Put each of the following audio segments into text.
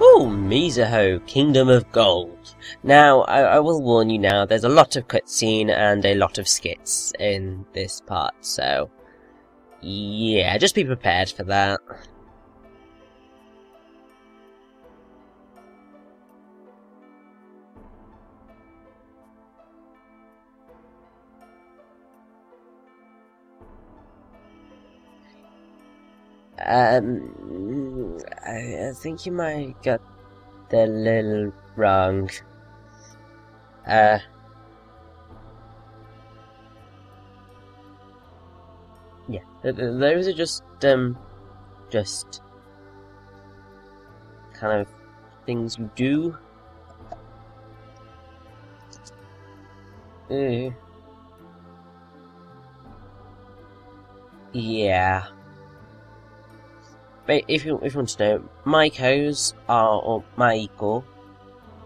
Oh, Mizuho, Kingdom of Gold. Now, I will warn you now, there's a lot of cutscene and a lot of skits in this part, so yeah, just be prepared for that. I think you might got the little wrong. Yeah, those are just kind of things you do. Yeah. But if you want to know, Maikos are, or Maiko,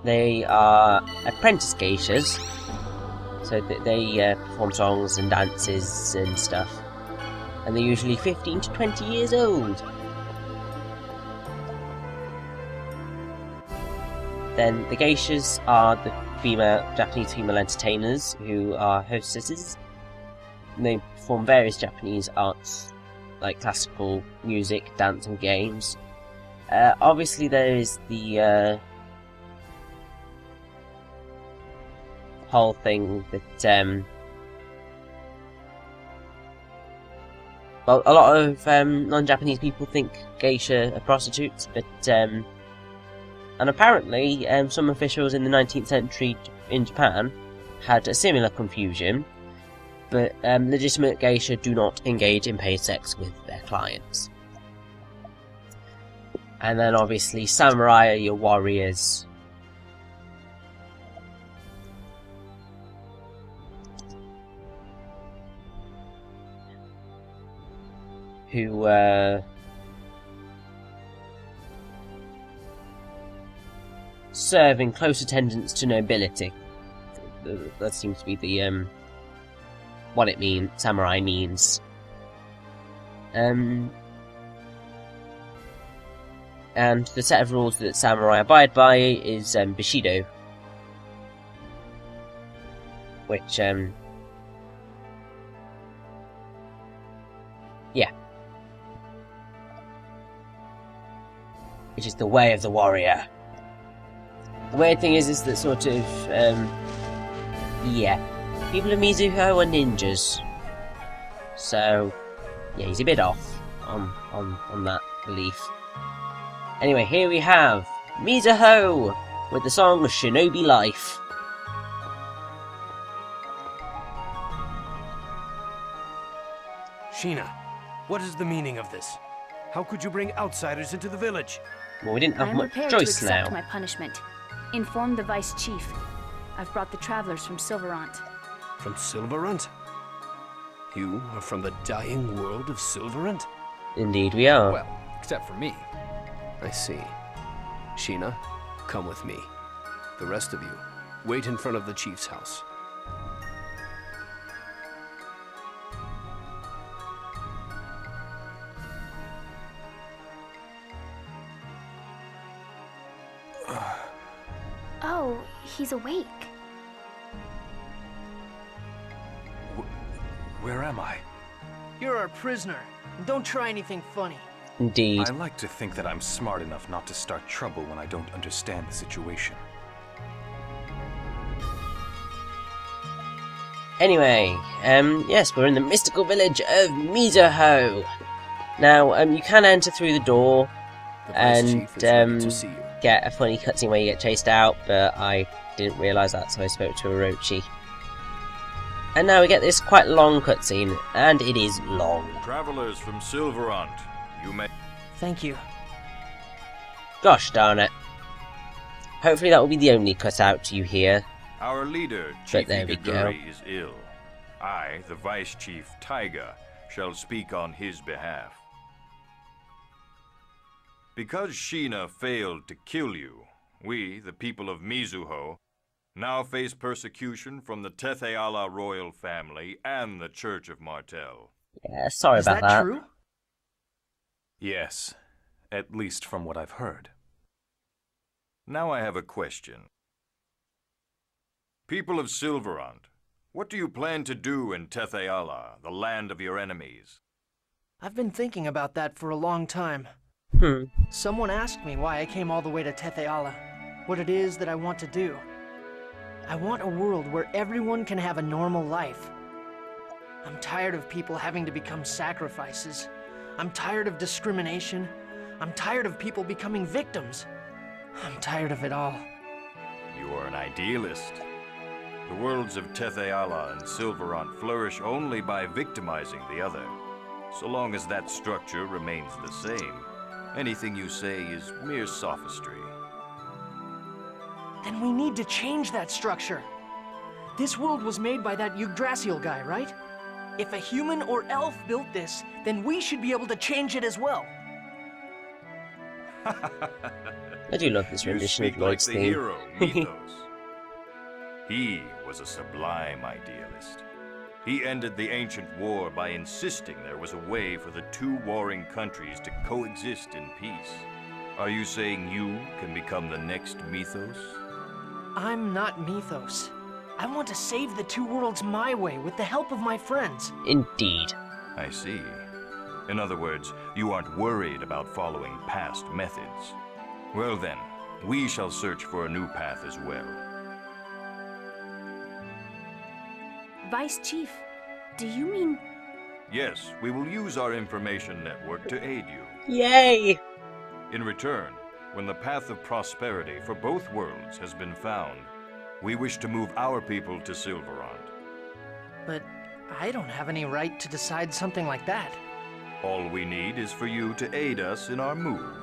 they are apprentice geishas, so they perform songs and dances and stuff, and they're usually 15 to 20 years old. Then the geishas are the Japanese female entertainers who are hostesses, and they perform various Japanese arts, like classical music, dance and games. Obviously there is the whole thing that well, a lot of non-Japanese people think geisha are prostitutes, but and apparently some officials in the 19th century in Japan had a similar confusion. But legitimate geisha do not engage in paid sex with their clients. And then obviously samurai are your warriors. Who serve in close attendance to nobility. That seems to be the what it means, samurai means. And the set of rules that samurai abide by is Bushido, which yeah, which is the way of the warrior. The weird thing is that sort of yeah, people of Mizuho are ninjas, so yeah, he's a bit off on that belief. Anyway, here we have Mizuho with the song Shinobi Life. Sheena, what is the meaning of this? How could you bring outsiders into the village? Well, we didn't have much choice now. I'm prepared to accept my punishment. Inform the Vice Chief. I've brought the travelers from Sylvarant. From Sylvarant? You are from the dying world of Sylvarant? Indeed we are. Well, except for me. I see. Sheena, come with me. The rest of you, wait in front of the chief's house. Oh, he's awake. Where am I? You're our prisoner. Don't try anything funny. Indeed. I like to think that I'm smart enough not to start trouble when I don't understand the situation. Anyway, yes, we're in the mystical village of Mizuho. Now, you can enter through the door and get a funny cutscene where you get chased out, but I didn't realise that, so I spoke to Orochi. And now we get this quite long cutscene, and it is long. Travelers from Sylvarant, you may... Thank you. Gosh darn it. Hopefully that will be the only cutout you hear. Our leader, Chief Igaguri, is ill. I, the Vice Chief Taiga, shall speak on his behalf. Because Sheena failed to kill you, we, the people of Mizuho, now face persecution from the Tethe'alla royal family and the Church of Martel. Yeah, sorry about that. Is that true? Yes, at least from what I've heard. Now I have a question. People of Sylvarant, what do you plan to do in Tethe'alla, the land of your enemies? I've been thinking about that for a long time. Someone asked me why I came all the way to Tethe'alla, what it is that I want to do. I want a world where everyone can have a normal life. I'm tired of people having to become sacrifices. I'm tired of discrimination. I'm tired of people becoming victims. I'm tired of it all. You are an idealist. The worlds of Tethe'alla and Sylvarant flourish only by victimizing the other. So long as that structure remains the same, anything you say is mere sophistry. Then we need to change that structure. This world was made by that Yggdrasil guy, right? If a human or elf built this, then we should be able to change it as well. I do love this rendition of Lloyd's like the theme. hero, Mythos. He was a sublime idealist. He ended the ancient war by insisting there was a way for the two warring countries to coexist in peace. Are you saying you can become the next Mythos? I'm not Mythos. I want to save the two worlds my way with the help of my friends. Indeed. I see. In other words, you aren't worried about following past methods. Well then, we shall search for a new path as well. Vice Chief, do you mean... Yes, we will use our information network to aid you. Yay! In return, when the path of prosperity for both worlds has been found, we wish to move our people to Sylvarant. But I don't have any right to decide something like that. All we need is for you to aid us in our move.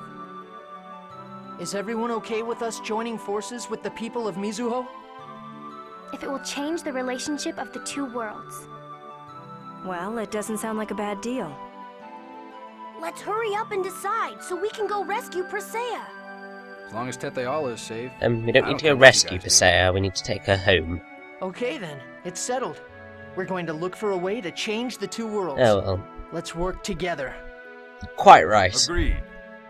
Is everyone okay with us joining forces with the people of Mizuho? If it will change the relationship of the two worlds. Well, it doesn't sound like a bad deal. Let's hurry up and decide so we can go rescue Presea. As long as Tethe'alla is safe. We don't need to go rescue Presea, we need to take her home. Okay then, it's settled. We're going to look for a way to change the two worlds. Oh well. Let's work together. Quite right. Agreed.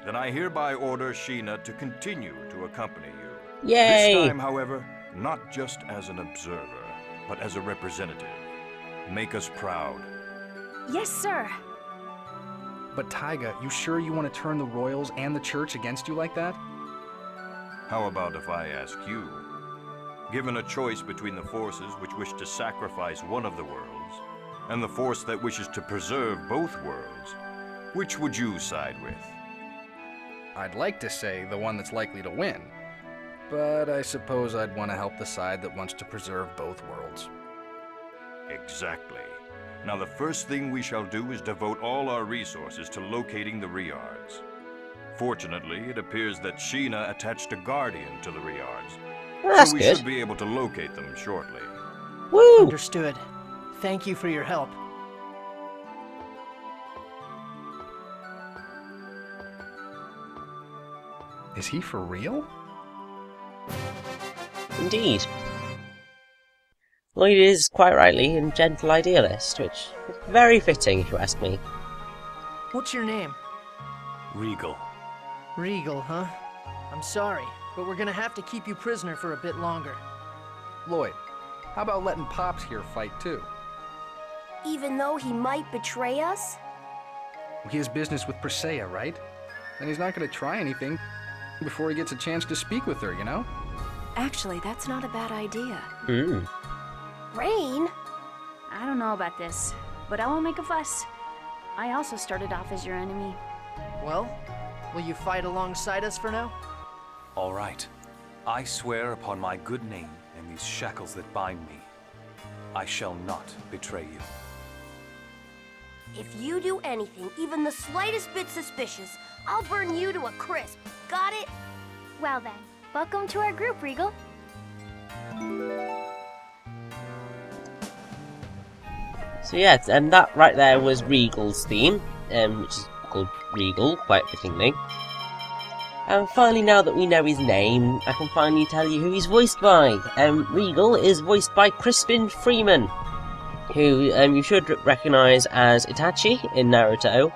Then I hereby order Sheena to continue to accompany you. Yay! This time, however, not just as an observer, but as a representative. Make us proud. Yes, sir. But Taiga, you sure you want to turn the royals and the church against you like that? How about if I ask you? Given a choice between the forces which wish to sacrifice one of the worlds, and the force that wishes to preserve both worlds, which would you side with? I'd like to say the one that's likely to win, but I suppose I'd want to help the side that wants to preserve both worlds. Exactly. Now the first thing we shall do is devote all our resources to locating the Riards. Fortunately, it appears that Sheena attached a guardian to the Riards, That's so we good. should be able to locate them shortly. Woo! Understood. Thank you for your help. Is he for real? Indeed. Lloyd is, quite rightly, a gentle idealist, which is very fitting, if you ask me. What's your name? Regal. Regal, huh? I'm sorry, but we're gonna have to keep you prisoner for a bit longer. Lloyd, how about letting Pops here fight too? Even though he might betray us? He has business with Presea, right? And he's not going to try anything before he gets a chance to speak with her, you know? Actually, that's not a bad idea. Raine? I don't know about this, but I won't make a fuss. I also started off as your enemy. Well, will you fight alongside us for now? All right. I swear upon my good name and these shackles that bind me, I shall not betray you. If you do anything, even the slightest bit suspicious, I'll burn you to a crisp. Got it? Well then, welcome to our group, Regal. So yeah, and that right there was Regal's theme, which is called Regal, quite fittingly. And finally, now that we know his name, I can finally tell you who he's voiced by. Regal is voiced by Crispin Freeman, who you should recognise as Itachi in Naruto,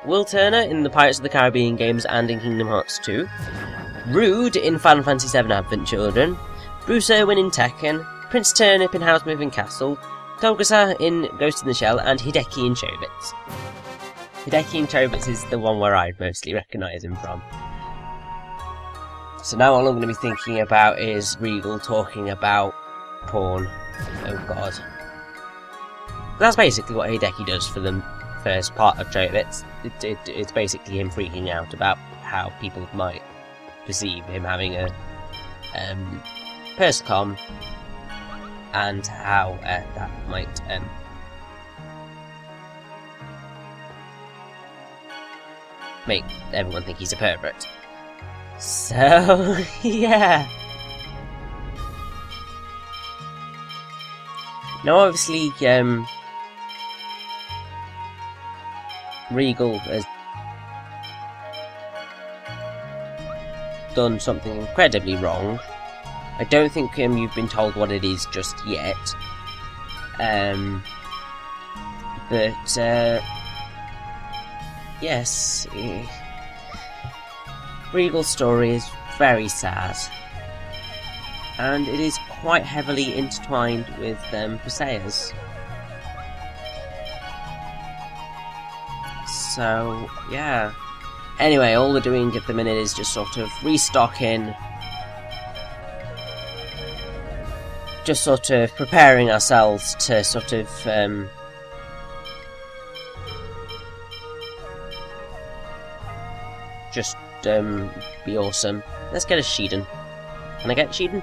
Will Turner in the Pirates of the Caribbean games and in Kingdom Hearts 2, Rude in Final Fantasy VII Advent Children, Bruce Irwin in Tekken, Prince Turnip in House Moving Castle, Togasa in Ghost in the Shell, and Hideki in Chobits. Hideki in Chobits is the one where I mostly recognise him from. So now all I'm going to be thinking about is Regal talking about porn. Oh god. That's basically what Hideki does for the first part of Chobits. It's basically him freaking out about how people might perceive him having a persecom, and how that might make everyone think he's a pervert. So, yeah. Now, obviously, Regal has done something incredibly wrong. I don't think you've been told what it is just yet. But yes, Regal's story is very sad, and it is quite heavily intertwined with Brisea's. So, yeah. Anyway, all we're doing at the minute is just sort of restocking, just sort of preparing ourselves to sort of just be awesome. Let's get a Sheeden. Can I get Sheeden?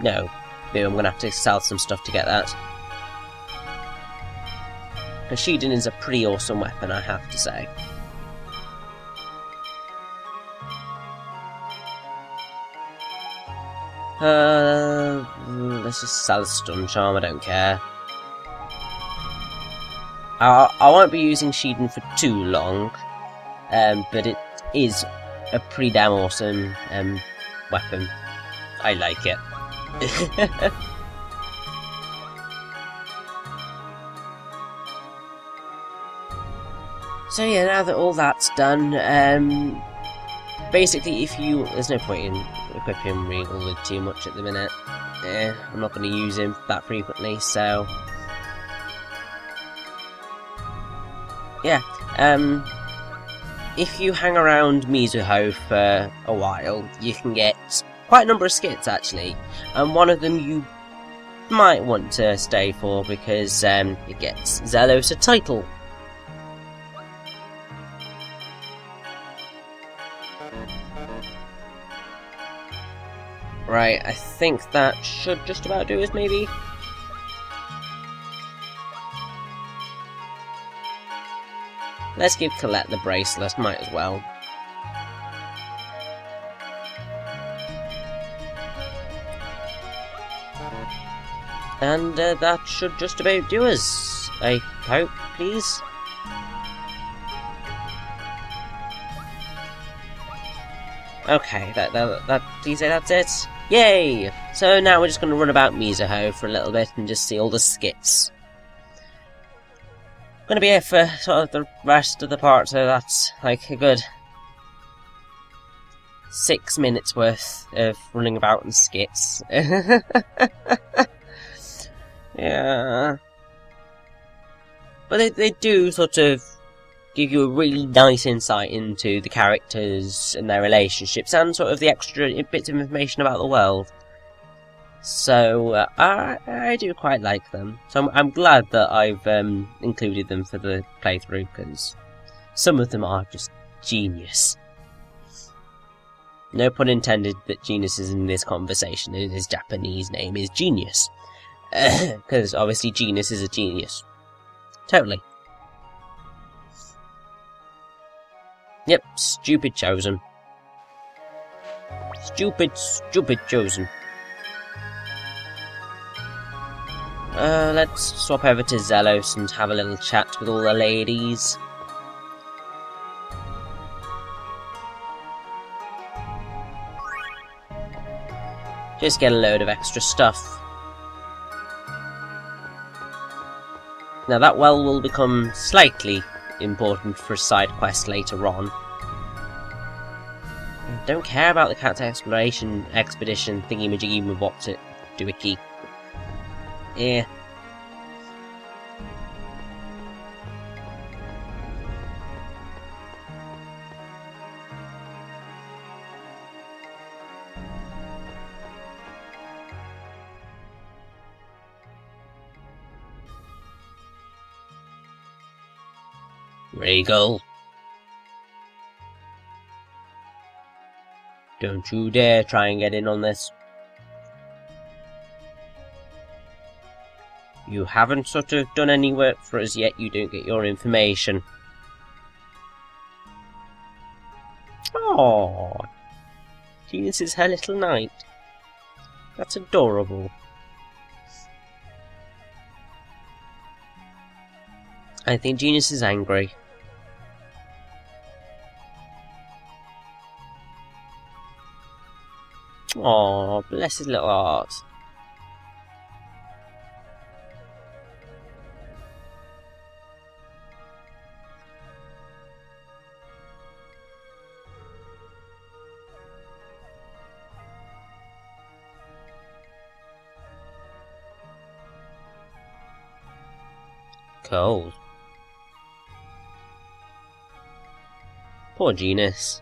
No. Boo, I'm gonna have to sell some stuff to get that. Because Sheeden is a pretty awesome weapon, I have to say. Let's just sell a stun charm, I don't care. I won't be using Sheeden for too long, but it is a pretty damn awesome weapon. I like it. So yeah, now that all that's done, basically if you... there's no point in equipping Regal with too much at the minute. I'm not going to use him that frequently, so... yeah, if you hang around Mizuho for a while, you can get quite a number of skits actually, and one of them you might want to stay for because it gets Zelos a title. Right, I think that should just about do us, maybe? Let's give Colette the bracelet, might as well. And that should just about do us, I hope, please. Okay, please say that's it. Yay! So now we're just going to run about Mizuho for a little bit and just see all the skits. I'm going to be here for sort of the rest of the part, so that's like a good 6 minutes worth of running about and skits. Yeah. But they do sort of give you a really nice insight into the characters and their relationships and sort of the extra bits of information about the world. So I do quite like them. So I'm glad that I've included them for the playthrough, because some of them are just genius. No pun intended that Genis is in this conversation. His Japanese name is Genius. Because obviously Genis is a genius. Totally. Yep, stupid Chosen. Stupid Chosen. Let's swap over to Zelos and have a little chat with all the ladies. Just get a load of extra stuff. Now that well will become slightly important for a side quest later on. Don't care about the cat exploration expedition thingy-majiggy with what's it, doohickey. Yeah. Regal. Don't you dare try and get in on this. You haven't sort of done any work for us yet, you don't get your information. Aww. Genis is her little knight. That's adorable. I think Genis is angry. Aww, bless his little heart. Cold. Poor Genis.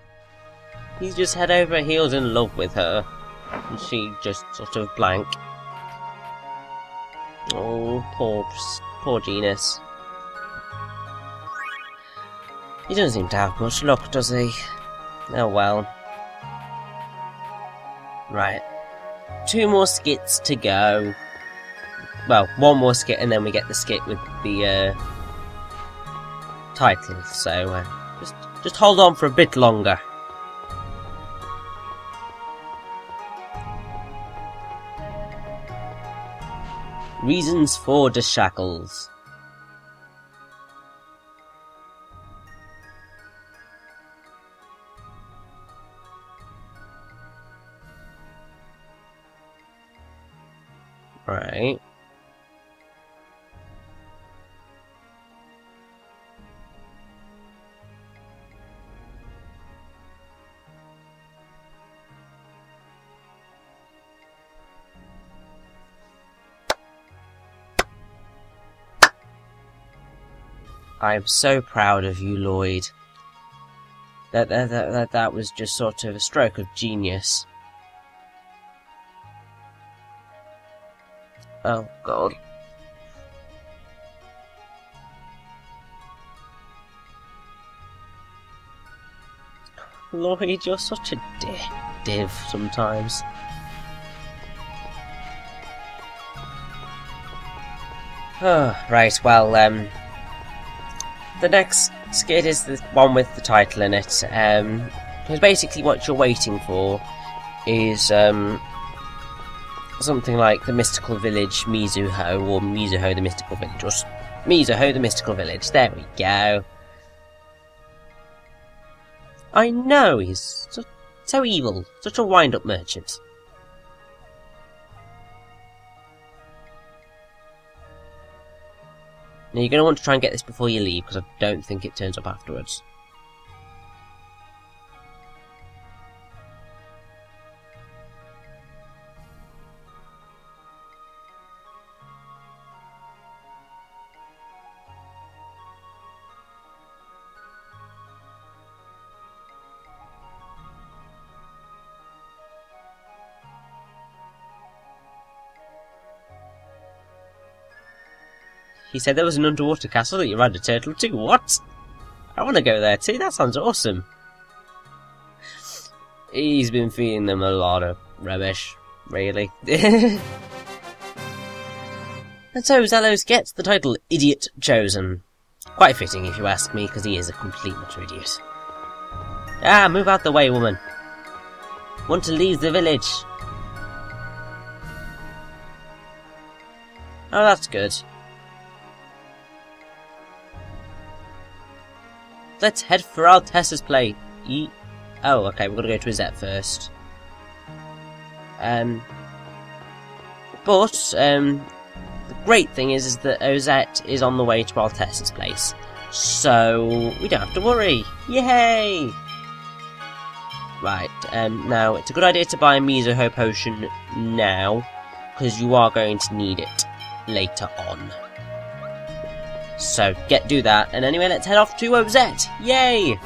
He's just head over heels in love with her. And she just sort of blank. Oh, poor Genis. He doesn't seem to have much luck, does he? Oh well. Right. 2 more skits to go. Well, 1 more skit and then we get the skit with the title, so just hold on for a bit longer. Reasons for the shackles. Right. I'm so proud of you, Lloyd. That was just sort of a stroke of genius. Oh, God. Lloyd, you're such a div sometimes. Oh, right, well, the next skit is the one with the title in it, because basically what you're waiting for is, something like the Mystical Village Mizuho, or Mizuho the Mystical Village, or Mizuho the Mystical Village, there we go. I know, he's so evil, such a wind-up merchant. Now you're going to want to try and get this before you leave, because I don't think it turns up afterwards. He said there was an underwater castle that you ride a turtle to. What? I want to go there too. That sounds awesome. He's been feeding them a lot of rubbish, really. And so Zelos gets the title Idiot Chosen. Quite fitting if you ask me, because he is a complete utter idiot. Ah, move out the way, woman. Want to leave the village. Oh, that's good. Let's head for Altessa's place. Oh, okay, we've got to go to Ozette first. The great thing is that Ozette is on the way to Altessa's place. So, we don't have to worry. Yay! Right, now, it's a good idea to buy a Mizuho potion now, because you are going to need it later on. So, do that, and anyway, let's head off to Ozette! Yay!